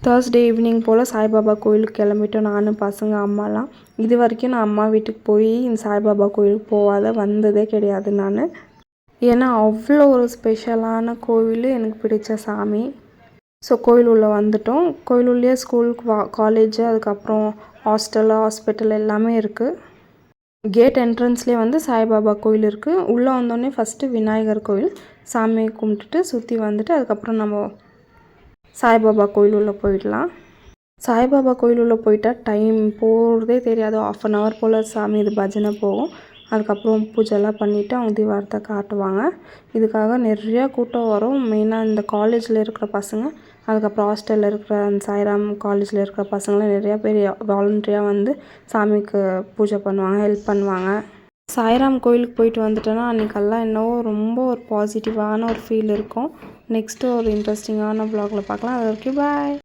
Thursday evening போல் சாய்பாபா கோயிலுக்கு கிளம்பிட்டோம் நான் பசங்க அம்மாலாம். இது வரைக்கும் நான் அம்மா வீட்டுக்கு போய் இந்த சாய்பாபா கோயிலுக்கு போகாத வந்ததே கிடையாது நான். ஏன்னா அவ்வளோ ஒரு ஸ்பெஷலான கோவில், எனக்கு பிடிச்ச சாமி. ஸோ கோயில் உள்ளே வந்துட்டோம். கோயில் உள்ளே ஸ்கூலுக்கு காலேஜு, அதுக்கப்புறம் ஹாஸ்பிட்டல் எல்லாமே இருக்குது. கேட் என்ட்ரன்ஸ்லேயே வந்து சாய்பாபா கோயில் இருக்குது. உள்ளே வந்தோடனே ஃபஸ்ட்டு விநாயகர் கோயில் சாமியை கும்பிட்டுட்டு சுற்றி வந்துட்டு அதுக்கப்புறம் நம்ம சாய்பாபா கோயில் உள்ளே போயிடலாம். சாய்பாபா கோயில் உள்ளே போயிட்டால் டைம் போகிறதே தெரியாது. 1/2 hour போல் சாமி இது பஜனை போகும். அதுக்கப்புறம் பூஜைலாம் பண்ணிவிட்டு அவங்க தீபாரத்தை காட்டுவாங்க. இதுக்காக நிறையா கூட்டம் வரும். மெயினாக இந்த காலேஜில் இருக்கிற பசங்க, அதுக்கப்புறம் ஹாஸ்டலில் இருக்கிற அந்த சாய்ராம் காலேஜில் இருக்கிற பசங்களாம் நிறையா பேர் வாலண்டரியாக வந்து சாமிக்கு பூஜை பண்ணுவாங்க, ஹெல்ப் பண்ணுவாங்க. சாய்ராம் கோயிலுக்கு போயிட்டு வந்துட்டோன்னா அன்றைக்கெல்லாம் என்னவோ ரொம்ப ஒரு பாசிட்டிவான ஒரு ஃபீல் இருக்கும். நெக்ஸ்ட்டு ஒரு இன்ட்ரெஸ்டிங்கான வ்ளாகில் பார்க்கலாம். அது வரைக்கும் பாய்.